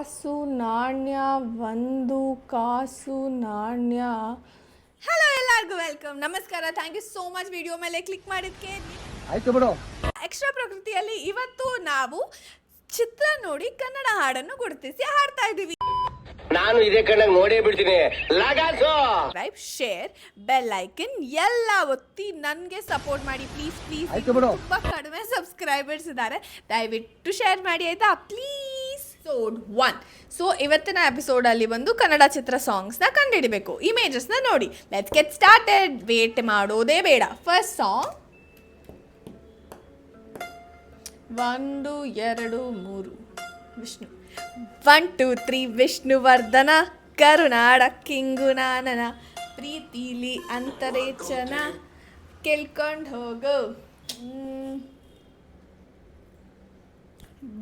ಕಾಸು ನಾಣ್ಯ ಒಂದು ಕಾಸು ನಾಣ್ಯ. ಹಲೋ ಎಲ್ಲರಿಗೂ ವೆಲ್ಕಮ್, ನಮಸ್ಕಾರ. Thank you so much video ಮೇಲೆ ಕ್ಲಿಕ್ ಮಾಡಿದ್ದಕ್ಕೆ. ಆಯ್ತು ಬಿಡು. ಎಕ್ಸ್ಟ್ರಾ ಪ್ರಕೃತಿಯಲ್ಲಿ ಇವತ್ತು ನಾವು ಚಿತ್ರ ನೋಡಿ ಕನ್ನಡ ಹಾಡನ್ನು ಗುರುತಿಸಿ ಹಾಡ್ತಾ ಇದ್ದೀವಿ. ನಾನು ಇದೇ ಕಣ್ಣಾಗ ನೋಡೇ ಬಿಡ್ತೀನಿ. ಲೈಕ್, ಶೇರ್, ಬೆಲ್ ಐಕನ್ ಎಲ್ಲ ಒತ್ತಿ ನನಗೆ ಸಪೋರ್ಟ್ ಮಾಡಿ ಪ್ಲೀಸ್ ಪ್ಲೀಸ್. ತುಂಬಾ ಕಡಿಮೆ ಸಬ್ಸ್ಕ್ರೈಬರ್ಸ್ ಇದ್ದಾರೆ, ದಯವಿಟ್ಟು ಶೇರ್ ಮಾಡಿ ಆಯ್ತಾ ಪ್ಲೀಸ್. ಎಪಿಸೋಡ್ 1. ಸೊ ಇವತ್ತಿನ ಎಪಿಸೋಡಲ್ಲಿ ಬಂದು ಕನ್ನಡ ಚಿತ್ರ ಸಾಂಗ್ಸ್ನ ಕಂಡುಹಿಡಬೇಕು. ಇಮೇಜಸ್ನ ನೋಡಿ. Let's get started. ವೇಟ್ ಮಾಡೋದೇ ಬೇಡ. First song 1 2 3 Vishnu. 1 2 3 ವಿಷ್ಣುವರ್ಧನ ಕರುನಾಡ ಕಿಂಗು ನಾನನ ಪ್ರೀತಿಲಿ ಅಂತರೇಚನ ಕೇಳ್ಕೊಂಡು ಹೋಗು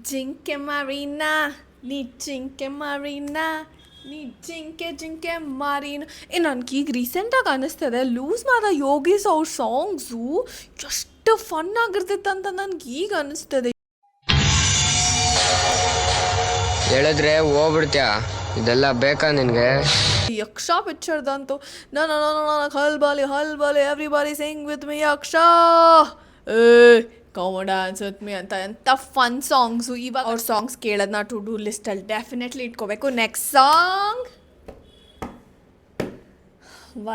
ಜಿಂಕೆ ಮಾರಿನಾ ನೀ ಜಿಂಕೆ ಮಾರಿನಾ ನೀ ಜಿಂಕೆ ಜಿಂಕೆ ಮಾರಿನ. ನನಗೆ ಈಗ ರೀಸೆಂಟಾಗಿ ಅನ್ನಿಸ್ತದೆ ಲೂಸ್ ಮಾದ ಯೋಗೀಸ್ ಅವ್ರ ಸಾಂಗ್ಸು ಎಷ್ಟು ಫನ್ ಆಗಿರ್ತೈತೆ ಅಂತ ನನಗೆ ಈಗ ಅನ್ನಿಸ್ತದೆ. ಹೇಳಿದ್ರೆ ಹೋಗ್ಬಿಡ್ತೀಯ, ಇದೆಲ್ಲ ಬೇಕಾ ನಿನಗೆ? ಯಕ್ಷ ಪಿಕ್ಚರ್ದಂತೂ ನಾನು ಹಲ್ಬಾಲಿ ಎವ್ರಿಬಾಡಿ ಸಿಂಗ್ ವಿತ್ ಮಿ ಯಕ್ಷ ಕಮ್ ಡ್ಯಾನ್ಸ್ ವಿತ್ ಮಿ ಅಂತ ಎಂಥ ಫನ್ ಸಾಂಗ್ಸು. ಇವಾಗ ಅವ್ರ ಸಾಂಗ್ಸ್ ಕೇಳೋದನ್ನ ಟು ಡೂ ಲಿಸ್ಟಲ್ಲಿ ಡೆಫಿನೆಟ್ಲಿ ಇಟ್ಕೋಬೇಕು. ನೆಕ್ಸ್ಟ್ ಸಾಂಗ್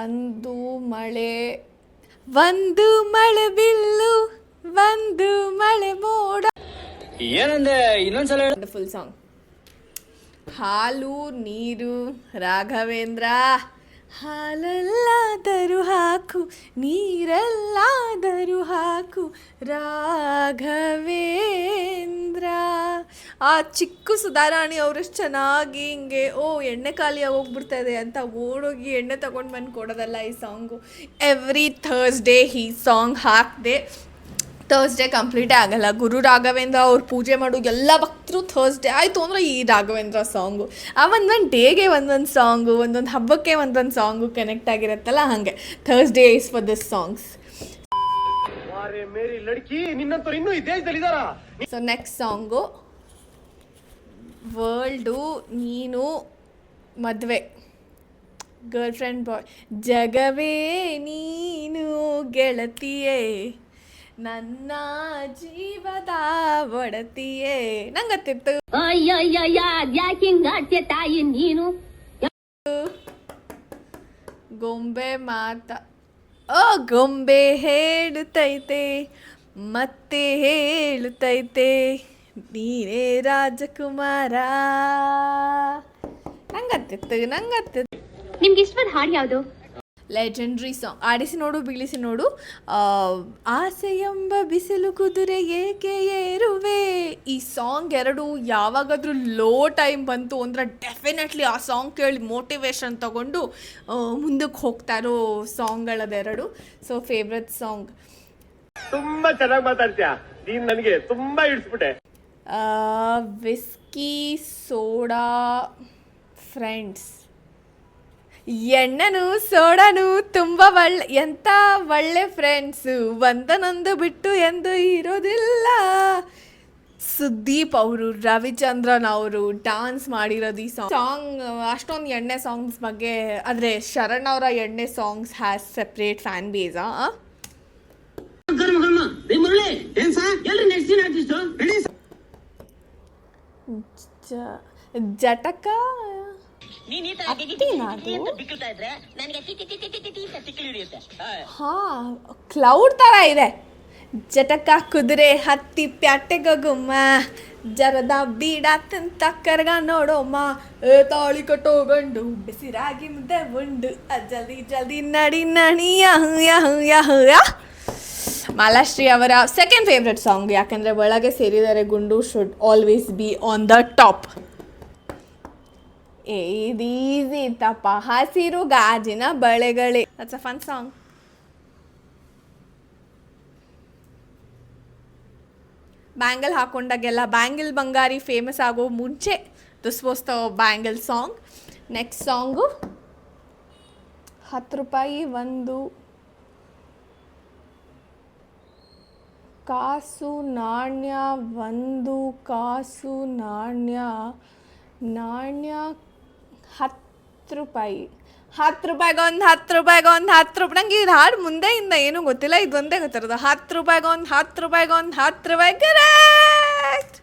ಒಂದು ಮಳೆ ಬಿಲ್ಲು ಒಂದು ಮಳೆ ಮೋಡ. ಏನಂದೆ ಇನ್ನೊಂದ್ಸಲ? Full song. ಹಾಲು ನೀರು ರಾಘವೇಂದ್ರ, ಹಾಲಲ್ಲಾದರೂ ಹಾಕು ನೀರಲ್ಲಾದರೂ ಹಾಕು ರಾಘವೇಂದ್ರ. ಆ ಚಿಕ್ಕ ಸುಧಾರಾಣಿ ಅವರಷ್ಟು ಚೆನ್ನಾಗಿ ಹಿಂಗೆ ಎಣ್ಣೆ ಖಾಲಿಯಾಗಿ ಹೋಗ್ಬಿಡ್ತಾ ಇದೆ ಅಂತ ಓಡೋಗಿ ಎಣ್ಣೆ ತಗೊಂಡು ಬಂದು ಕೊಡೋದಲ್ಲ ಈ ಸಾಂಗು. ಎವ್ರಿ ಥರ್ಸ್ಡೇ ಈ ಸಾಂಗ್ ಹಾಕಿದೆ. ಥರ್ಸ್ಡೇ ಕಂಪ್ಲೀಟೇ ಆಗಲ್ಲ. ಗುರು ರಾಘವೇಂದ್ರ ಅವ್ರು ಪೂಜೆ ಮಾಡೋ ಎಲ್ಲ ಭಕ್ತರು ಥರ್ಸ್ಡೇ ಆಯಿತು ಅಂದರೆ ಈ ರಾಘವೇಂದ್ರ ಸಾಂಗು. ಆ ಒಂದೊಂದು ಡೇಗೆ ಒಂದೊಂದು ಸಾಂಗು, ಒಂದೊಂದು ಹಬ್ಬಕ್ಕೆ ಒಂದೊಂದು ಸಾಂಗು ಕನೆಕ್ಟ್ ಆಗಿರುತ್ತಲ್ಲ, ಹಾಗೆ Thursday is for this songs. So next song world ನೀನು ಮದುವೆ ಗರ್ಲ್ ಫ್ರೆಂಡ್ ಬಾಯ್. ಜಗವೇ ನೀನು ಗೆಳತಿಯೇ ನನ್ನ ಜೀವದ ಒಡತಿಯೇ. ನಂಗತ್ತಿತ್ತು ತಾಯಿ ನೀನು. ಗೊಂಬೆ ಗೊಂಬೆ ಹೇಳುತ್ತೈತೆ ಮತ್ತೆ ಹೇಳುತ್ತೈತೆ ನೀನೇ ರಾಜಕುಮಾರ. ನಂಗತ್ತಿತ್ತು. ನಿಮ್ಗೆ ಇಷ್ಟವಾದ ಹಾಡು ಯಾವುದು? Legendary song. ಆಡಿಸಿ ನೋಡು ಬೀಳಿಸಿ ನೋಡು. ಆಸೆ ಎಂಬ ಬಿಸಿಲು ಕುದುರೆ ಏಕೆ ಏರುವೆ. ಈ ಸಾಂಗ್ ಎರಡು ಯಾವಾಗಾದರೂ ಲೋ ಟೈಮ್ ಬಂತು ಅಂದರೆ ಡೆಫಿನೆಟ್ಲಿ ಆ ಸಾಂಗ್ ಕೇಳಿ ಮೋಟಿವೇಶನ್ ತಗೊಂಡು ಮುಂದಕ್ಕೆ ಹೋಗ್ತಾ ಇರೋ ಸಾಂಗ್ಗಳದೆರಡು. So favourite song. ತುಂಬಾ ಚೆನ್ನಾಗಿ ಮಾತಾಡ್ತೀಯ ನೀನ್, ನನಗೆ ತುಂಬಾ ಇಡ್ಸ್ಬಿಟ್ಟೆ. Whisky soda friends. ಎಣ್ಣೆನು ಸೋಡಾನು ತುಂಬ ಎಂಥ ಒಳ್ಳೆ ಫ್ರೆಂಡ್ಸು, ಒಂದನೊಂದು ಬಿಟ್ಟು ಎಂದು ಇರೋದಿಲ್ಲ. ಸುದೀಪ್ ಅವರು, ರವಿಚಂದ್ರನ್ ಅವರು ಡ್ಯಾನ್ಸ್ ಮಾಡಿರೋದು ಈ ಸಾಂಗ್. ಅಷ್ಟೊಂದು ಎಣ್ಣೆ ಸಾಂಗ್ಸ್ ಬಗ್ಗೆ, ಆದರೆ ಶರಣ್ ಅವರ ಎಣ್ಣೆ songs has separate fan base. ಜಟಕ ಕ್ಲೌಡ್ ತರ ಇದೆ. ಜಟಕ ಕುದುರೆ ಹತ್ತಿ ಪ್ಯಾಟೆಗ ಗುಮ್ಮ ಜರದ ಬೀಡ ತಿಂತ ಕರ್ಗ ನೋಡೋಮ್ಮ ತಾಳಿ ಕಟ್ಟೋ ಗಂಡು ಬಿಸಿರಾಗಿ ಮುದ್ದೆ ಉಂಡು ಜಲ್ದಿ ಜಲ್ದಿ ನಡಿ ನಡಿ ಮಾಲಾಶ್ರೀ ಅವರ ಸೆಕೆಂಡ್ ಫೇವ್ರೆಟ್ ಸಾಂಗ್. ಯಾಕಂದರೆ ಒಳಗೆ ಸೇರಿದರೆ ಗುಂಡು should always be on the top. ಈಸಿ ತಪ್ಪ ಹಸಿರು ಗಾಜಿನ ಬಳೆಗಳೇ. That's a fun song. Bangle ಹಾಕೊಂಡಾಗೆಲ್ಲ ಬ್ಯಾಂಗಲ್ ಬಂಗಾರಿ ಫೇಮಸ್ ಆಗೋ ಮುಂಚೆ this was the bangle song. Next song 10 ರೂಪಾಯಿ ಒಂದು ಕಾಸು ನಾಣ್ಯ ಒಂದು ಕಾಸು ನಾಣ್ಯ ನಾಣ್ಯ 10 ರೂಪಾಯಿ. 10 ರೂಪಾಯಿಗೊಂದು 10 ರೂಪಾಯಿಗೊಂದು 10 ರೂಪಾಯಿ. ನಂಗೆ ಇದು ಹಾಡು ಮುಂದೆಯಿಂದ ಏನೂ ಗೊತ್ತಿಲ್ಲ, ಇದು ಒಂದೇ ಗೊತ್ತಿರೋದು. 10 ರೂಪಾಯಿಗೊಂದು 10 ರೂಪಾಯಿಗೊಂದು 10 ರೂಪಾಯಿ. Correct.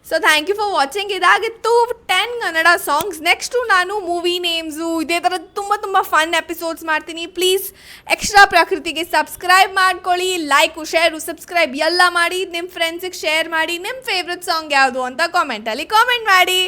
So thank you for watching. ಇದಾಗಿತ್ತು 10 ಕನ್ನಡ ಸಾಂಗ್ಸ್. ನೆಕ್ಸ್ಟು ನಾನು ಮೂವಿ ನೇಮ್ಸು ಇದೇ ಥರದ್ದು ತುಂಬ ಫನ್ ಎಪಿಸೋಡ್ಸ್ ಮಾಡ್ತೀನಿ. ಪ್ಲೀಸ್ ಎಕ್ಸ್ಟ್ರಾ ಪ್ರಕೃತಿಗೆ ಸಬ್ಸ್ಕ್ರೈಬ್ ಮಾಡ್ಕೊಳ್ಳಿ. ಲೈಕು ಶೇರು ಸಬ್ಸ್ಕ್ರೈಬ್ ಎಲ್ಲ ಮಾಡಿ. ನಿಮ್ಮ ಫ್ರೆಂಡ್ಸಿಗೆ ಶೇರ್ ಮಾಡಿ. ನಿಮ್ಮ ಫೇವ್ರೆಟ್ ಸಾಂಗ್ ಯಾವುದು ಅಂತ ಕಾಮೆಂಟಲ್ಲಿ ಕಾಮೆಂಟ್ ಮಾಡಿ.